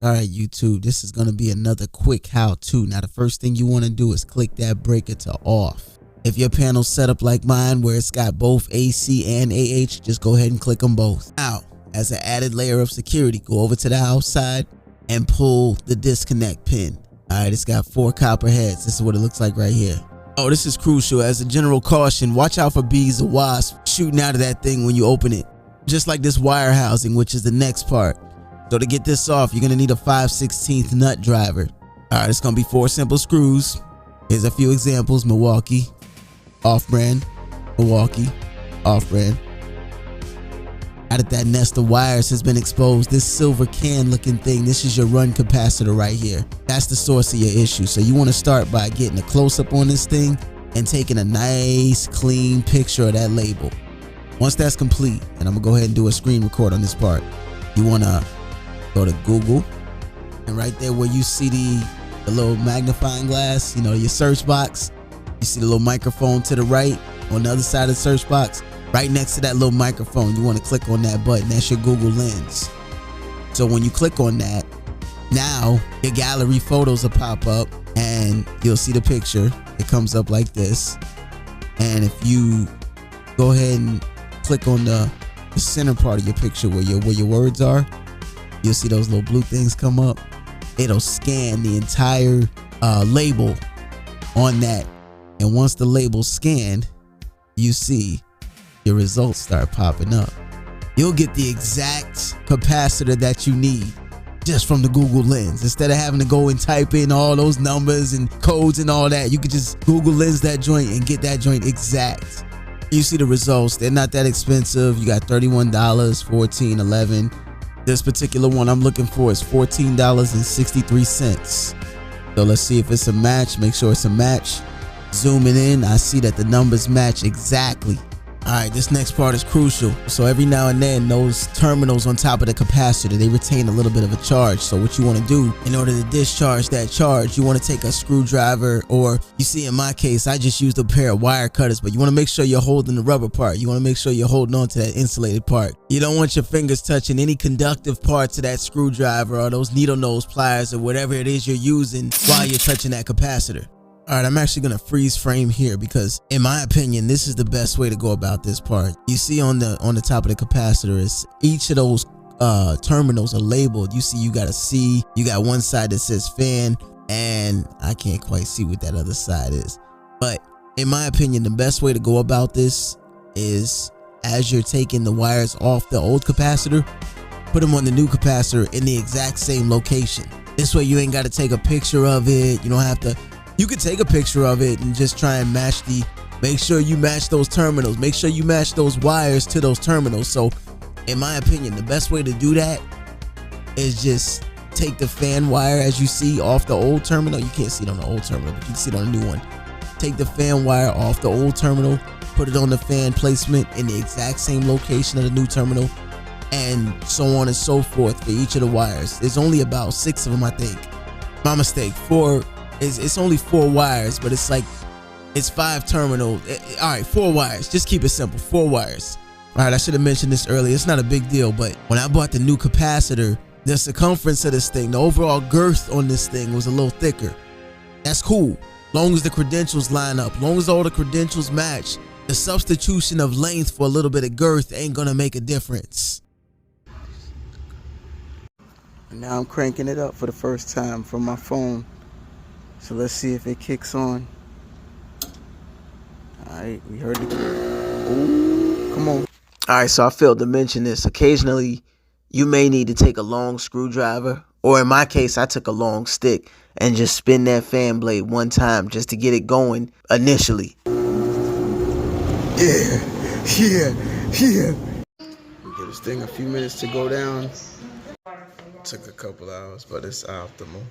All right, YouTube, this is going to be another quick how-to. Now, the first thing you want to do is click that breaker to off. If your panel's set up like mine, where it's got both AC and AH, just go ahead and click them both. Now, as an added layer of security, go over to the outside and pull the disconnect pin. All right, it's got 4 copper heads. This is what it looks like right here. Oh, this is crucial. As a general caution, watch out for bees or wasps shooting out of that thing when you open it. Just like this wire housing, which is the next part. So to get this off, you're going to need a 5/16 nut driver. All right, it's going to be 4 simple screws. Here's a few examples. Milwaukee, off-brand, Milwaukee, off-brand. Now that that nest of wires has been exposed, this silver can looking thing, this is your run capacitor right here. That's the source of your issue. So you want to start by getting a close-up on this thing and taking a nice, clean picture of that label. Once that's complete, and I'm going to go ahead and do a screen record on this part, you want to go to Google, and right there where you see the little magnifying glass, you know, your search box, you see the little microphone to the right on the other side of the search box. Right next to that little microphone, you want to click on that button. That's your Google Lens. So when you click on that, now your gallery photos will pop up and you'll see the picture. It comes up like this. And if you go ahead and click on the center part of your picture where your words are, you'll see those little blue things come up. It'll scan the entire label on that. And once the label's scanned, you see your results start popping up. You'll get the exact capacitor that you need just from the Google Lens. Instead of having to go and type in all those numbers and codes and all that, you could just Google Lens that joint and get that joint exact. You see the results. They're not that expensive. You got $31, $14, $11. This particular one I'm looking for is $14.63. So let's see if it's a match. Make sure it's a match. Zooming in, I see that the numbers match exactly. All right, this next part is crucial. So every now and then, those terminals on top of the capacitor, they retain a little bit of a charge. So what you want to do in order to discharge that charge, you want to take a screwdriver, or you see in my case, I just used a pair of wire cutters, but you want to make sure you're holding the rubber part. You want to make sure you're holding on to that insulated part. You don't want your fingers touching any conductive parts of that screwdriver or those needle nose pliers or whatever it is you're using while you're touching that capacitor. All right, I'm actually gonna freeze frame here because in my opinion, this is the best way to go about this part. You see on the top of the capacitor is each of those terminals are labeled. You see you got a C, you got one side that says fan, and I can't quite see what that other side is. But in my opinion, the best way to go about this is as you're taking the wires off the old capacitor, put them on the new capacitor in the exact same location. This way you ain't gotta take a picture of it. You don't have to. You could take a picture of it and just try and make sure you match those terminals. Make sure you match those wires to those terminals. So in my opinion, the best way to do that is just take the fan wire as you see off the old terminal. You can't see it on the old terminal, but you can see it on the new one. Take the fan wire off the old terminal, put it on the fan placement in the exact same location of the new terminal, and so on and so forth for each of the wires. There's only about 6 of them, I think. My mistake, 4. It's only 4 wires, but it's like it's 5 terminals. All right, 4 wires. Just keep it simple. 4 wires. All right, I should have mentioned this earlier. It's not a big deal, but when I bought the new capacitor, the circumference of this thing, the overall girth on this thing was a little thicker. That's cool. Long as the credentials line up, long as all the credentials match, the substitution of length for a little bit of girth ain't gonna make a difference. And now I'm cranking it up for the first time from my phone. So let's see if it kicks on. Alright, we heard it. Ooh, come on. Alright, so I failed to mention this. Occasionally, you may need to take a long screwdriver, or in my case, I took a long stick and just spin that fan blade one time just to get it going initially. Yeah. Give this thing a few minutes to go down. Took a couple hours, but it's optimal.